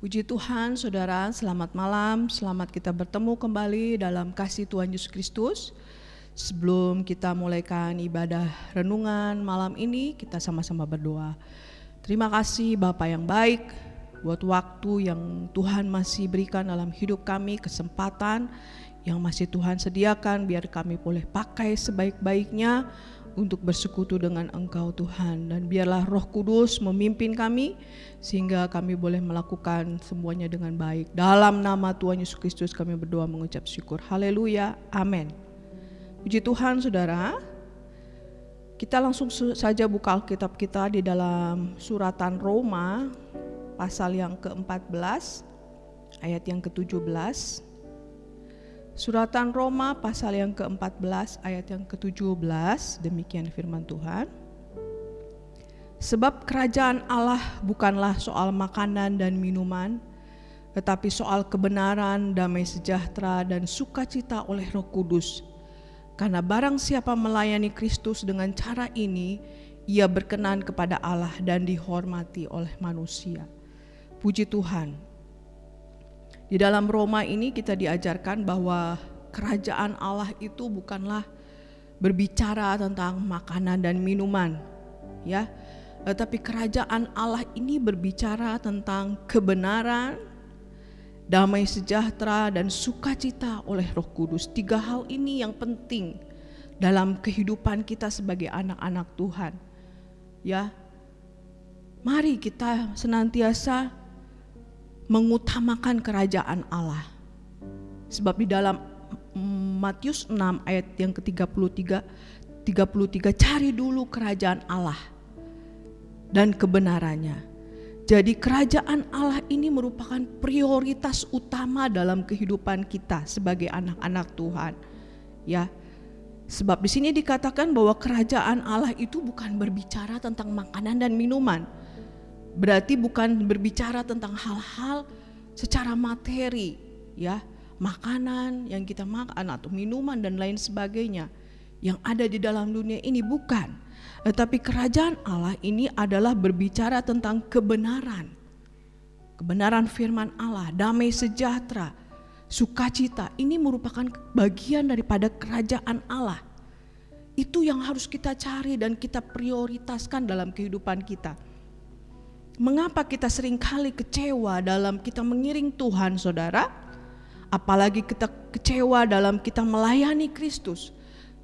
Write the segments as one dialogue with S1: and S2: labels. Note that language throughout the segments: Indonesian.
S1: Puji Tuhan, saudara, selamat malam, selamat kita bertemu kembali dalam kasih Tuhan Yesus Kristus. Sebelum kita mulaikan ibadah renungan malam ini, kita sama-sama berdoa. Terima kasih Bapa yang baik, buat waktu yang Tuhan masih berikan dalam hidup kami, kesempatan yang masih Tuhan sediakan, biar kami boleh pakai sebaik-baiknya untuk bersekutu dengan Engkau Tuhan. Dan biarlah Roh Kudus memimpin kami sehingga kami boleh melakukan semuanya dengan baik. Dalam nama Tuhan Yesus Kristus kami berdoa mengucap syukur. Haleluya, amin. Puji Tuhan saudara. Kita langsung saja buka Alkitab kita di dalam suratan Roma pasal yang ke-14 ayat yang ke-17. Suratan Roma pasal yang ke-14 ayat yang ke-17, demikian firman Tuhan. Sebab kerajaan Allah bukanlah soal makanan dan minuman, tetapi soal kebenaran, damai sejahtera dan sukacita oleh Roh Kudus. Karena barang siapa melayani Kristus dengan cara ini, ia berkenan kepada Allah dan dihormati oleh manusia. Puji Tuhan. Di dalam Roma ini kita diajarkan bahwa kerajaan Allah itu bukanlah berbicara tentang makanan dan minuman, ya. Tetapi kerajaan Allah ini berbicara tentang kebenaran, damai sejahtera dan sukacita oleh Roh Kudus. 3 hal ini yang penting dalam kehidupan kita sebagai anak-anak Tuhan. Ya. Mari kita senantiasa mengutamakan kerajaan Allah. Sebab di dalam Matius 6 ayat yang ke-33 cari dulu kerajaan Allah dan kebenarannya. Jadi kerajaan Allah ini merupakan prioritas utama dalam kehidupan kita sebagai anak-anak Tuhan. Ya. Sebab di sini dikatakan bahwa kerajaan Allah itu bukan berbicara tentang makanan dan minuman. Berarti bukan berbicara tentang hal-hal secara materi, ya, makanan yang kita makan atau minuman dan lain sebagainya yang ada di dalam dunia ini, bukan. Tetapi kerajaan Allah ini adalah berbicara tentang kebenaran. Kebenaran firman Allah, damai sejahtera, sukacita, ini merupakan bagian daripada kerajaan Allah. Itu yang harus kita cari dan kita prioritaskan dalam kehidupan kita. Mengapa kita seringkali kecewa dalam kita mengiring Tuhan, saudara? Apalagi kita kecewa dalam kita melayani Kristus.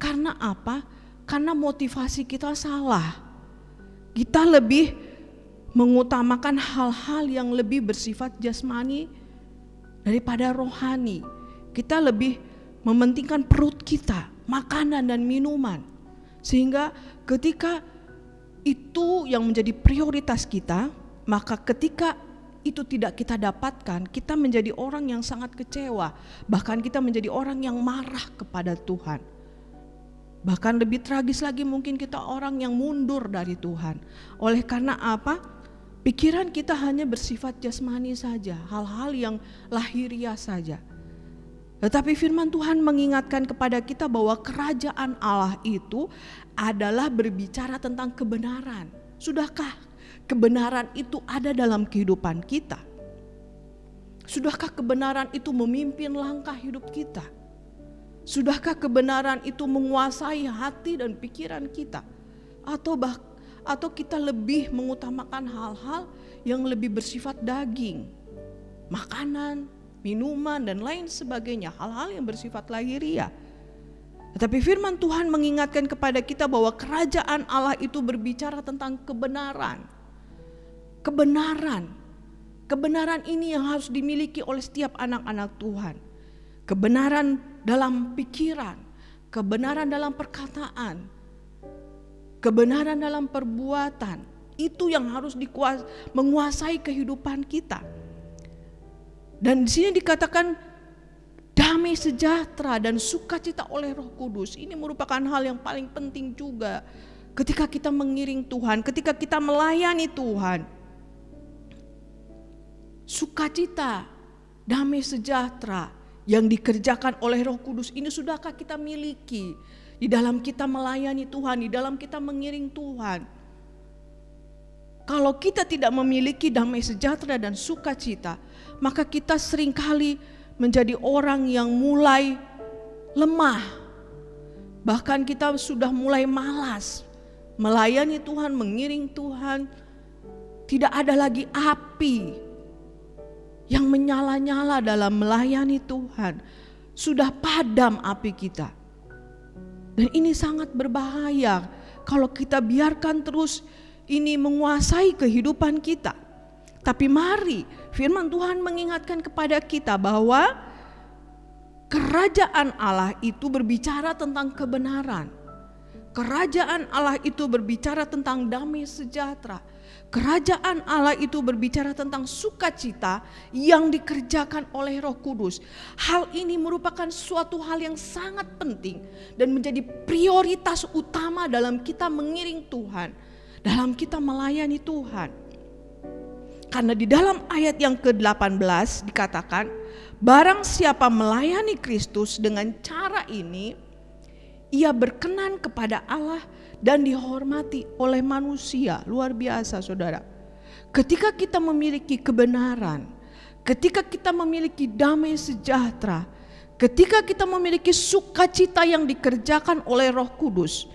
S1: Karena apa? Karena motivasi kita salah. Kita lebih mengutamakan hal-hal yang lebih bersifat jasmani daripada rohani. Kita lebih mementingkan perut kita, makanan dan minuman. Sehingga ketika itu yang menjadi prioritas kita, maka ketika itu tidak kita dapatkan, kita menjadi orang yang sangat kecewa. Bahkan kita menjadi orang yang marah kepada Tuhan. Bahkan lebih tragis lagi, mungkin kita orang yang mundur dari Tuhan. Oleh karena apa? Pikiran kita hanya bersifat jasmani saja, hal-hal yang lahiriah saja. Tetapi firman Tuhan mengingatkan kepada kita bahwa kerajaan Allah itu adalah berbicara tentang kebenaran. Sudahkah kebenaran itu ada dalam kehidupan kita? Sudahkah kebenaran itu memimpin langkah hidup kita? Sudahkah kebenaran itu menguasai hati dan pikiran kita? Atau kita lebih mengutamakan hal-hal yang lebih bersifat daging, makanan, minuman dan lain sebagainya, hal-hal yang bersifat lahiriah. Tetapi firman Tuhan mengingatkan kepada kita bahwa kerajaan Allah itu berbicara tentang kebenaran. Kebenaran ini yang harus dimiliki oleh setiap anak-anak Tuhan. Kebenaran dalam pikiran, kebenaran dalam perkataan, kebenaran dalam perbuatan. Itu yang harus menguasai kehidupan kita. Dan di sini dikatakan damai sejahtera dan sukacita oleh Roh Kudus. Ini merupakan hal yang paling penting juga ketika kita mengiring Tuhan, ketika kita melayani Tuhan. Sukacita, damai sejahtera yang dikerjakan oleh Roh Kudus ini sudahkah kita miliki di dalam kita melayani Tuhan, di dalam kita mengiring Tuhan? Kalau kita tidak memiliki damai sejahtera dan sukacita, maka kita seringkali menjadi orang yang mulai lemah. Bahkan kita sudah mulai malas melayani Tuhan, mengiring Tuhan. Tidak ada lagi api yang menyala-nyala dalam melayani Tuhan. Sudah padam api kita. Dan ini sangat berbahaya kalau kita biarkan terus ini menguasai kehidupan kita. Tapi mari firman Tuhan mengingatkan kepada kita bahwa kerajaan Allah itu berbicara tentang kebenaran. Kerajaan Allah itu berbicara tentang damai sejahtera. Kerajaan Allah itu berbicara tentang sukacita yang dikerjakan oleh Roh Kudus. Hal ini merupakan suatu hal yang sangat penting dan menjadi prioritas utama dalam kita mengiring Tuhan, dalam kita melayani Tuhan. Karena di dalam ayat yang ke-18 dikatakan, barang siapa melayani Kristus dengan cara ini, ia berkenan kepada Allah dan dihormati oleh manusia. Luar biasa saudara. Ketika kita memiliki kebenaran, ketika kita memiliki damai sejahtera, ketika kita memiliki sukacita yang dikerjakan oleh Roh Kudus,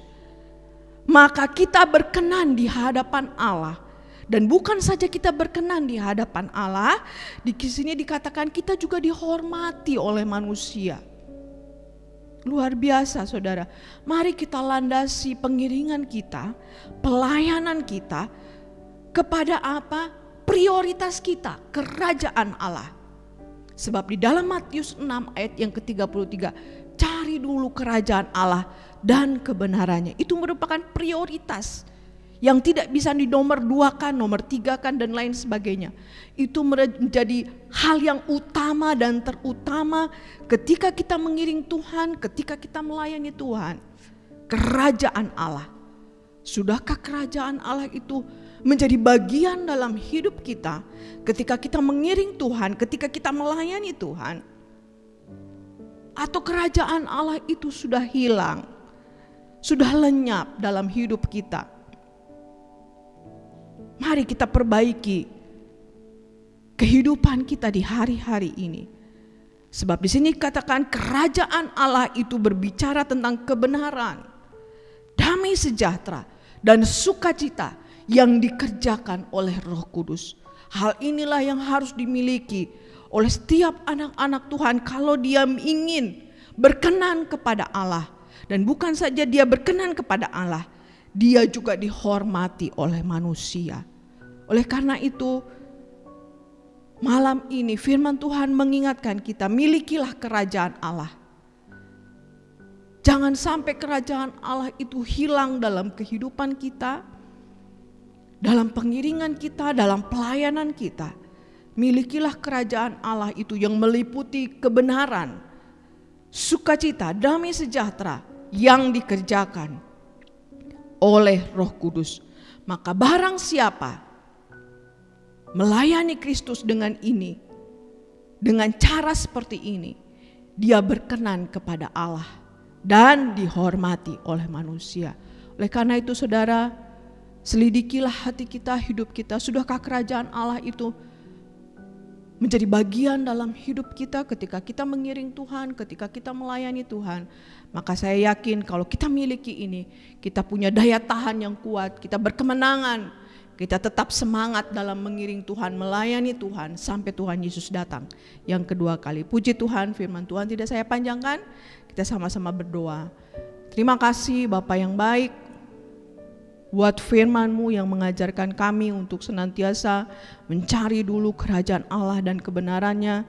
S1: maka kita berkenan di hadapan Allah. Dan bukan saja kita berkenan di hadapan Allah, di sini dikatakan kita juga dihormati oleh manusia. Luar biasa saudara. Mari kita landasi pengiringan kita, pelayanan kita kepada apa? Prioritas kita, kerajaan Allah. Sebab di dalam Matius 6 ayat yang ke-33, cari dulu kerajaan Allah dan kebenarannya. Itu merupakan prioritas yang tidak bisa dinomor duakan, nomor tigakan dan lain sebagainya. Itu menjadi hal yang utama dan terutama ketika kita mengiring Tuhan, ketika kita melayani Tuhan. Kerajaan Allah. Sudahkah kerajaan Allah itu menjadi bagian dalam hidup kita ketika kita mengiring Tuhan, ketika kita melayani Tuhan? Atau kerajaan Allah itu sudah hilang, sudah lenyap dalam hidup kita? Mari kita perbaiki kehidupan kita di hari-hari ini. Sebab di sini katakan kerajaan Allah itu berbicara tentang kebenaran, damai sejahtera dan sukacita yang dikerjakan oleh Roh Kudus. Hal inilah yang harus dimiliki oleh setiap anak-anak Tuhan kalau dia ingin berkenan kepada Allah. Dan bukan saja dia berkenan kepada Allah, dia juga dihormati oleh manusia. Oleh karena itu, malam ini firman Tuhan mengingatkan kita, milikilah kerajaan Allah. Jangan sampai kerajaan Allah itu hilang dalam kehidupan kita, dalam pengiringan kita, dalam pelayanan kita. Milikilah kerajaan Allah itu yang meliputi kebenaran, sukacita, damai sejahtera yang dikerjakan oleh Roh Kudus. Maka barang siapa melayani Kristus dengan ini, dengan cara seperti ini, dia berkenan kepada Allah dan dihormati oleh manusia. Oleh karena itu saudara, selidikilah hati kita, hidup kita. Sudahkah kerajaan Allah itu menjadi bagian dalam hidup kita ketika kita mengiring Tuhan, ketika kita melayani Tuhan? Maka saya yakin kalau kita miliki ini, kita punya daya tahan yang kuat, kita berkemenangan, kita tetap semangat dalam mengiring Tuhan, melayani Tuhan sampai Tuhan Yesus datang yang kedua kali. Puji Tuhan, firman Tuhan tidak saya panjangkan, kita sama-sama berdoa. Terima kasih Bapa yang baik, buat firman-Mu yang mengajarkan kami untuk senantiasa mencari dulu kerajaan Allah dan kebenarannya.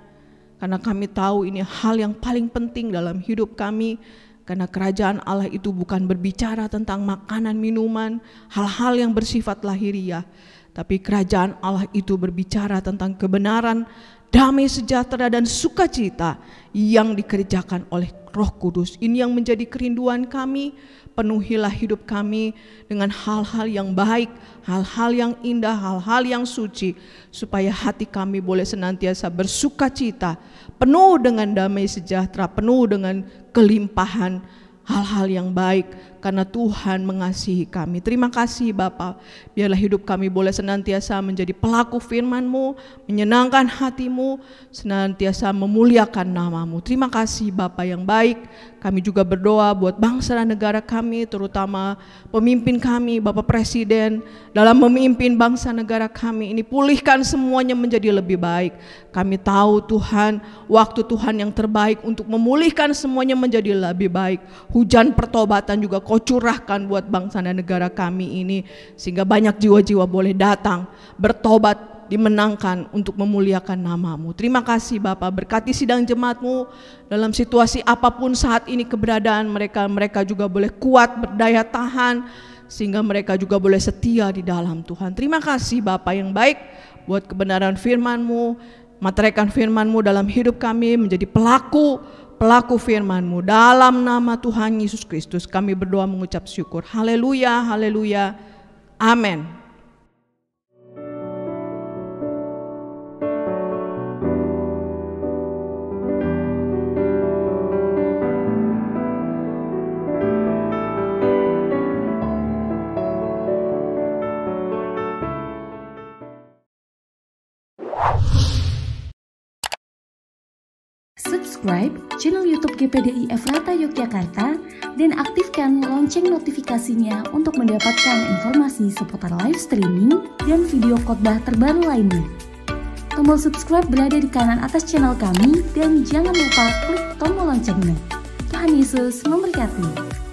S1: Karena kami tahu ini hal yang paling penting dalam hidup kami. Karena kerajaan Allah itu bukan berbicara tentang makanan, minuman, hal-hal yang bersifat lahiriah. Tapi kerajaan Allah itu berbicara tentang kebenaran, damai sejahtera dan sukacita yang dikerjakan oleh Roh Kudus. Ini yang menjadi kerinduan kami. Penuhilah hidup kami dengan hal-hal yang baik, hal-hal yang indah, hal-hal yang suci, supaya hati kami boleh senantiasa bersukacita, penuh dengan damai sejahtera, penuh dengan kelimpahan hal-hal yang baik, karena Tuhan mengasihi kami. Terima kasih Bapa, biarlah hidup kami boleh senantiasa menjadi pelaku firman-Mu, menyenangkan hati-Mu, senantiasa memuliakan nama-Mu. Terima kasih Bapa yang baik. Kami juga berdoa buat bangsa dan negara kami, terutama pemimpin kami, Bapak Presiden, dalam memimpin bangsa negara kami ini, pulihkan semuanya menjadi lebih baik. Kami tahu Tuhan, waktu Tuhan yang terbaik untuk memulihkan semuanya menjadi lebih baik. Hujan pertobatan juga Kau curahkan buat bangsa dan negara kami ini, sehingga banyak jiwa-jiwa boleh datang, bertobat, dimenangkan untuk memuliakan nama-Mu. Terima kasih Bapa, berkati sidang jemaat-Mu dalam situasi apapun saat ini keberadaan mereka. Mereka juga boleh kuat, berdaya tahan, sehingga mereka juga boleh setia di dalam Tuhan. Terima kasih Bapa yang baik buat kebenaran firman-Mu. Materaikan firman-Mu dalam hidup kami menjadi pelaku firman-Mu. Dalam nama Tuhan Yesus Kristus kami berdoa mengucap syukur. Haleluya, haleluya, amin.
S2: Subscribe channel YouTube GPDI Efrata Yogyakarta dan aktifkan lonceng notifikasinya untuk mendapatkan informasi seputar live streaming dan video khotbah terbaru lainnya. Tombol subscribe berada di kanan atas channel kami dan jangan lupa klik tombol loncengnya. Tuhan Yesus memberkati.